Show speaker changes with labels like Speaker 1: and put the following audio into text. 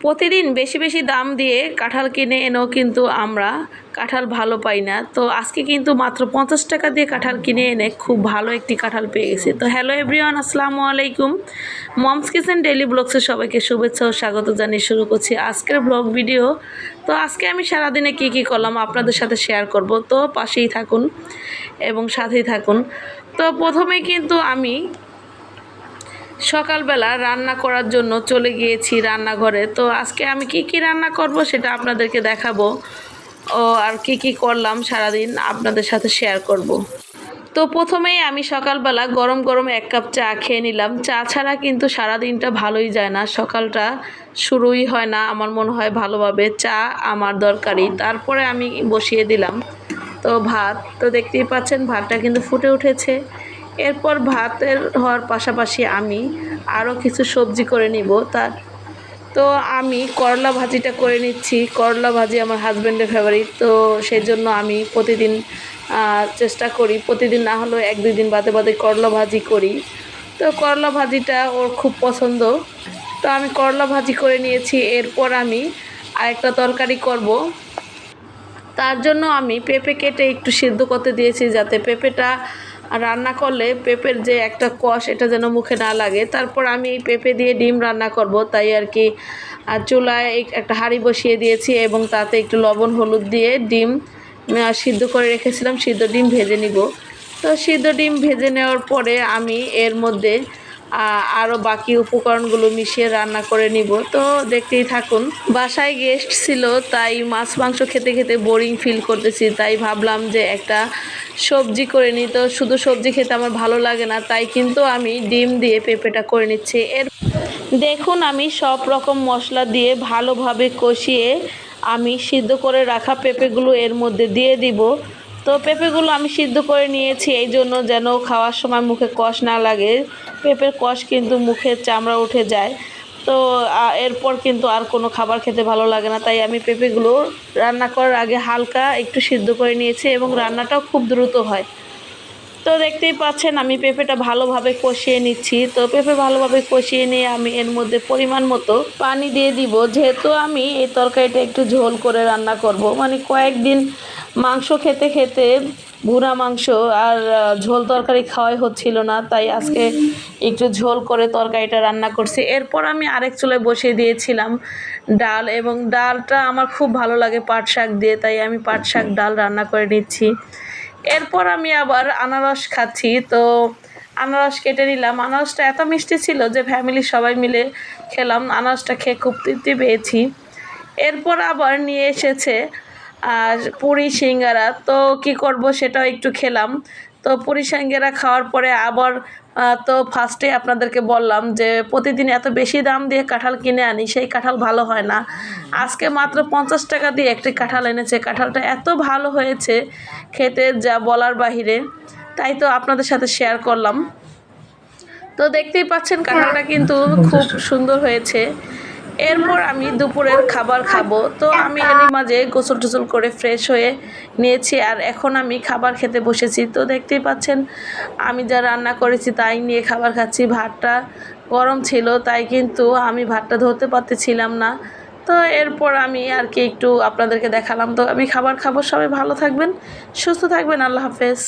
Speaker 1: প্রতিদিন বেশি বেশি দাম দিয়ে কাঁঠাল কিনে এনেও কিন্তু আমরা কাঁঠাল ভালো পাই না। তো আজকে কিন্তু মাত্র 50 টাকা দিয়ে কাঁঠাল কিনে এনে খুব ভালো একটি কাঁঠাল পেয়ে গেছি। তো হ্যালো এভরিওয়ান, আসসালামু আলাইকুম। মমস কিচেন ডেইলি ব্লগসে সবাইকে শুভেচ্ছা ও স্বাগত জানিয়ে শুরু করছি আজকের ব্লগ ভিডিও। তো আজকে আমি সারাদিনে কি করলাম আপনাদের সাথে শেয়ার করব, তো পাশেই থাকুন এবং সাথেই থাকুন। তো প্রথমেই কিন্তু আমি সকালবেলা রান্না করার জন্য চলে গিয়েছি রান্নাঘরে। তো আজকে আমি কি রান্না করব সেটা আপনাদেরকে দেখাবো, আর কি করলাম সারাদিন আপনাদের সাথে শেয়ার করব। তো প্রথমেই আমি সকালবেলা গরম গরম 1 কাপ চা খেয়ে নিলাম। চা ছাড়া কিন্তু সারাদিনটা ভালোই যায় না, সকালটা শুরুই হয় না আমার মনে হয় ভালোভাবে। চা আমার দরকারি। তারপরে আমি বসিয়ে দিলাম তো ভাত। তো দেখতেই পাচ্ছেন ভাতটা কিন্তু ফুটে উঠেছে। এরপর ভাতের হওয়ার পাশাপাশি আমি আরও কিছু সবজি করে নিব। তো আমি করলা ভাজিটা করে নিচ্ছি। করলা ভাজি আমার হাজব্যান্ডের ফেভারিট, তো সেই জন্য আমি প্রতিদিন চেষ্টা করি, প্রতিদিন না হলেও 1-2 দিন বাদে বাদে করলা ভাজি করি। তো করলা ভাজিটা ওর খুব পছন্দ, তো আমি করলা ভাজি করে নিয়েছি। এরপর আমি আরেকটা তরকারি করব। তার জন্য আমি পেঁপে কেটে একটু সিদ্ধ করতে দিয়েছি, যাতে পেঁপেটা রান্না করলে পেঁপের যে একটা কষ এটা যেন মুখে না লাগে। তারপর আমি এই পেঁপে দিয়ে ডিম রান্না করব, তাই আর কি চুলায় একটা হাঁড়ি বসিয়ে দিয়েছি এবং তাতে একটু লবণ হলুদ দিয়ে ডিম সিদ্ধ করে রেখেছিলাম, সিদ্ধ ডিম ভেজে নিব। তো সিদ্ধ ডিম ভেজে নেওয়ার পরে আমি এর মধ্যে আরও বাকি উপকরণগুলো মিশিয়ে রান্না করে নিব। তো দেখতেই থাকুন। বাসায় গেস্ট ছিল, তাই মাছ মাংস খেতে খেতে বোরিং ফিল করতেছি, তাই ভাবলাম যে একটা সবজি করে নিই। তো শুধু সবজি খেতে আমার ভালো লাগে না, তাই কিন্তু আমি ডিম দিয়ে পেঁপেটা করে নিচ্ছি। দেখুন আমি সব রকম মশলা দিয়ে ভালোভাবে কষিয়ে আমি সিদ্ধ করে রাখা পেঁপেগুলো এর মধ্যে দিয়ে দিব। তো পেঁপেগুলো আমি সিদ্ধ করে নিয়েছি এই জন্য যেন খাওয়ার সময় মুখে কষ না লাগে। পেঁপের কষ কিন্তু মুখের চামড়া উঠে যায়, তো এরপর কিন্তু আর কোনো খাবার খেতে ভালো লাগে না। তাই আমি পেঁপেগুলো রান্না করার আগে হালকা একটু সিদ্ধ করে নিয়েছি এবং রান্নাটাও খুব দ্রুত হয়। তো দেখতেই পাচ্ছেন আমি পেঁপেটা ভালোভাবে কষিয়ে নিচ্ছি। তো পেঁপে ভালোভাবে কষিয়ে নিয়ে আমি এর মধ্যে পরিমাণ মতো পানি দিয়ে দিব, যেহেতু আমি এই তরকারিটা একটু ঝোল করে রান্না করব। মানে কয়েকদিন মাংস খেতে খেতে ভুনা মাংস আর ঝোল তরকারি খাওয়াই হচ্ছিল না, তাই আজকে একটু ঝোল করে তরকারিটা রান্না করছি। এরপর আমি আরেক চুলায় বসিয়ে দিয়েছিলাম ডাল, এবং ডালটা আমার খুব ভালো লাগে পাট শাক দিয়ে, তাই আমি পাট শাক ডাল রান্না করে নিচ্ছি। এরপর আমি আবার আনারস খাচ্ছি। তো আনারস কেটে নিলাম। আনারসটা এত মিষ্টি ছিল যে ফ্যামিলির সবাই মিলে খেলাম। আনারসটা খেয়ে খুব তৃপ্তি পেয়েছি। এরপর আবার নিয়ে এসেছে পুরি সিঙ্গারা। তো কি করব সেটাও একটু খেলাম। তো পুরি সিঙ্গারা খাওয়ার পরে আবার তো ফার্স্টে আপনাদেরকে বললাম যে প্রতিদিন এত বেশি দাম দিয়ে কাঁঠাল কিনে আনি, সেই কাঁঠাল ভালো হয় না। আজকে মাত্র 50 টাকা দিয়ে একটি কাঁঠাল এনেছে। কাঁঠালটা এত ভালো হয়েছে খেতে, যা বলার বাহিরে। তাই তো আপনাদের সাথে শেয়ার করলাম। তো দেখতেই পাচ্ছেন কাঁঠালটা কিন্তু খুব সুন্দর হয়েছে। এরপর আমি দুপুরের খাবার খাবো। তো আমি এরই মাঝে গোসল টোসল করে ফ্রেশ হয়ে নিয়েছি, আর এখন আমি খাবার খেতে বসেছি। তো দেখতেই পাচ্ছেন আমি যা রান্না করেছি তাই নিয়ে খাবার খাচ্ছি। ভাতটা গরম ছিল, তাই কিন্তু আমি ভাতটা ধরতে পারতেছিলাম না। তো এরপর আমি আর কি একটু আপনাদেরকে দেখালাম। তো আমি খাবার খাবো। সবাই ভালো থাকবেন, সুস্থ থাকবেন। আল্লাহ হাফেজ।